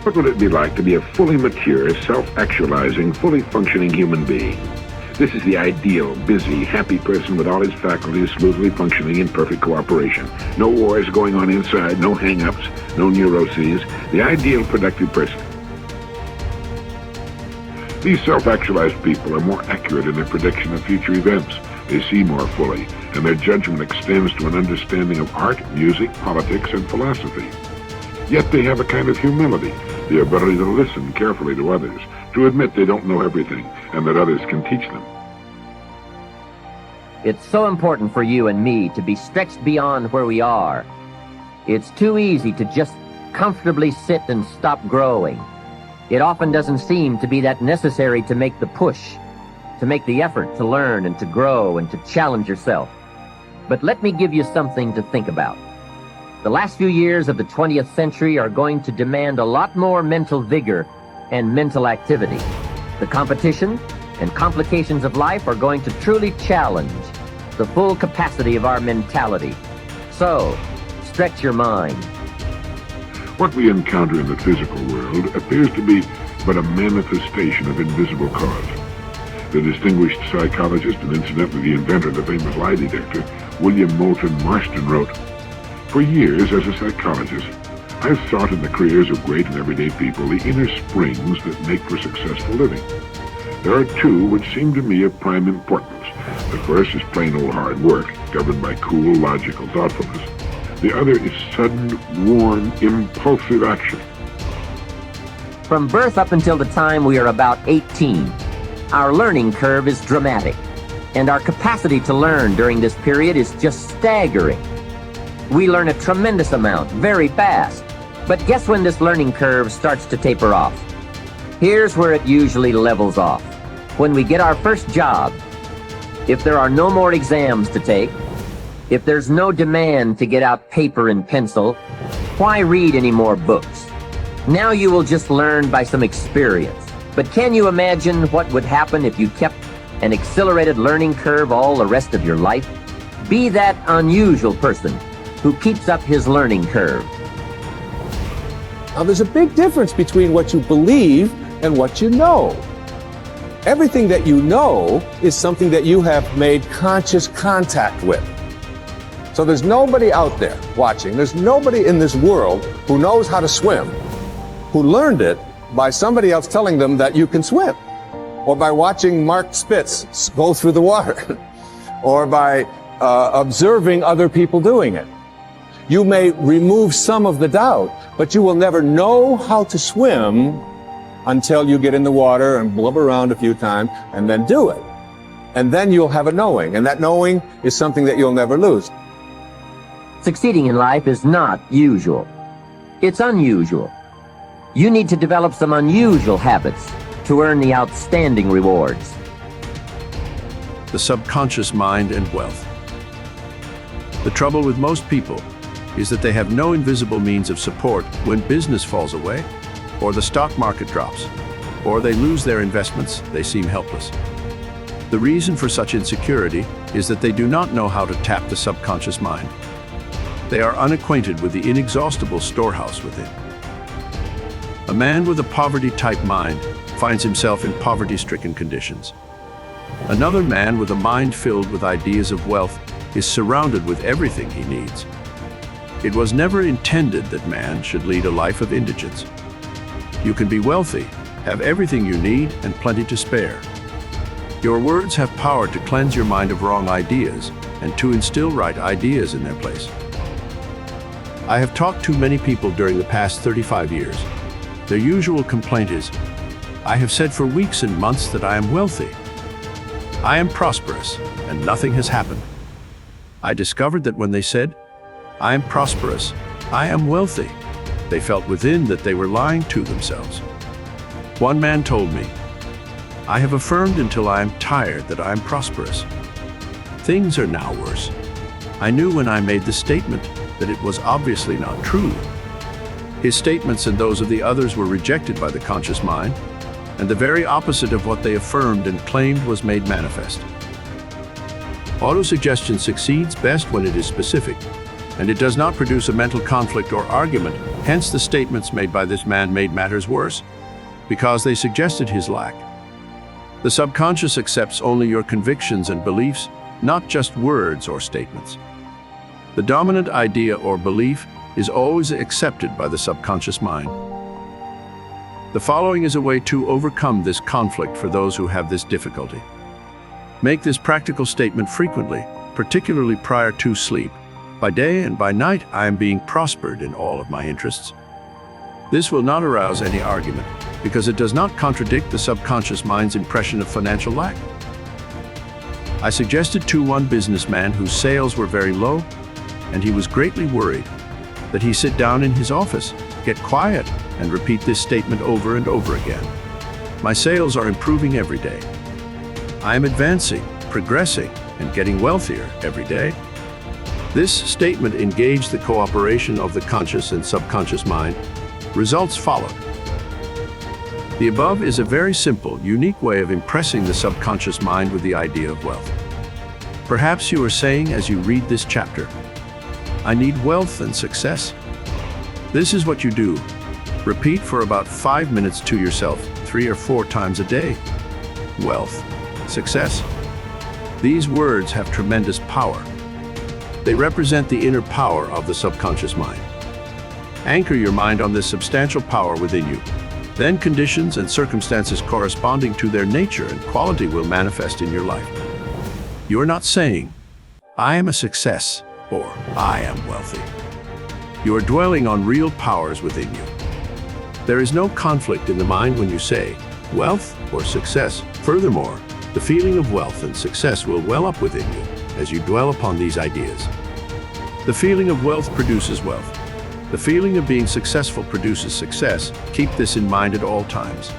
What would it be like to be a fully mature, self-actualizing, fully functioning human being? This is the ideal, busy, happy person with all his faculties smoothly functioning in perfect cooperation. No wars going on inside, no hang-ups, no neuroses. The ideal productive person. These self-actualized people are more accurate in their prediction of future events. They see more fully, and their judgment extends to an understanding of art, music, politics, and philosophy. Yet they have a kind of humility, the ability to listen carefully to others, to admit they don't know everything, and that others can teach them. It's so important for you and me to be stretched beyond where we are. It's too easy to just comfortably sit and stop growing. It often doesn't seem to be that necessary to make the push, to make the effort to learn and to grow and to challenge yourself. But let me give you something to think about. The last few years of the 20th century are going to demand a lot more mental vigor and mental activity. The competition and complications of life are going to truly challenge the full capacity of our mentality. So, stretch your mind. What we encounter in the physical world appears to be but a manifestation of invisible cause. The distinguished psychologist and incidentally the inventor of the famous lie detector, William Moulton Marston, wrote, "For years as a psychologist, I've sought in the careers of great and everyday people the inner springs that make for successful living. There are two which seem to me of prime importance. The first is plain old hard work, governed by cool, logical thoughtfulness. The other is sudden, warm, impulsive action." From birth up until the time we are about 18, our learning curve is dramatic, and our capacity to learn during this period is just staggering. We learn a tremendous amount, very fast, but guess when this learning curve starts to taper off? Here's where it usually levels off. When we get our first job, if there are no more exams to take, if there's no demand to get out paper and pencil, why read any more books? Now you will just learn by some experience. But can you imagine what would happen if you kept an accelerated learning curve all the rest of your life? Be that unusual person who keeps up his learning curve. Now, there's a big difference between what you believe and what you know. Everything that you know is something that you have made conscious contact with. So there's nobody out there watching, there's nobody in this world who knows how to swim, who learned it by somebody else telling them that you can swim, or by watching Mark Spitz go through the water, or by observing other people doing it. You may remove some of the doubt, but you will never know how to swim until you get in the water and blub around a few times and then do it. And then you'll have a knowing, and that knowing is something that you'll never lose. Succeeding in life is not usual. It's unusual. You need to develop some unusual habits to earn the outstanding rewards. The subconscious mind and wealth. The trouble with most people is that they have no invisible means of support when business falls away, or the stock market drops, or they lose their investments. They seem helpless. The reason for such insecurity is that they do not know how to tap the subconscious mind. They are unacquainted with the inexhaustible storehouse within. A man with a poverty-type mind finds himself in poverty-stricken conditions. Another man with a mind filled with ideas of wealth is surrounded with everything he needs. It was never intended that man should lead a life of indigence. You can be wealthy, have everything you need, and plenty to spare. Your words have power to cleanse your mind of wrong ideas and to instill right ideas in their place. I have talked to many people during the past 35 years. Their usual complaint is, "I have said for weeks and months that I am wealthy. I am prosperous, and nothing has happened." I discovered that when they said, "I am prosperous, I am wealthy," they felt within that they were lying to themselves. One man told me, "I have affirmed until I am tired that I am prosperous. Things are now worse. I knew when I made the statement that it was obviously not true." His statements and those of the others were rejected by the conscious mind, and the very opposite of what they affirmed and claimed was made manifest. Autosuggestion succeeds best when it is specific. and it does not produce a mental conflict or argument. Hence, the statements made by this man made matters worse, because they suggested his lack. The subconscious accepts only your convictions and beliefs, not just words or statements. The dominant idea or belief is always accepted by the subconscious mind. The following is a way to overcome this conflict for those who have this difficulty. Make this practical statement frequently, particularly prior to sleep. By day and by night, I am being prospered in all of my interests. This will not arouse any argument, because it does not contradict the subconscious mind's impression of financial lack. I suggested to one businessman whose sales were very low, and he was greatly worried, that he sit down in his office, get quiet, and repeat this statement over and over again. My sales are improving every day. I am advancing, progressing, and getting wealthier every day. This statement engaged the cooperation of the conscious and subconscious mind. Results followed. The above is a very simple, unique way of impressing the subconscious mind with the idea of wealth. Perhaps you are saying as you read this chapter, I need wealth and success. This is what you do. Repeat for about 5 minutes to yourself, 3 or 4 times a day. Wealth, success. These words have tremendous power. They represent the inner power of the subconscious mind. Anchor your mind on this substantial power within you. Then conditions and circumstances corresponding to their nature and quality will manifest in your life. You are not saying, I am a success, or I am wealthy. You are dwelling on real powers within you. There is no conflict in the mind when you say, wealth or success. Furthermore, the feeling of wealth and success will well up within you as you dwell upon these ideas. The feeling of wealth produces wealth. The feeling of being successful produces success. Keep this in mind at all times.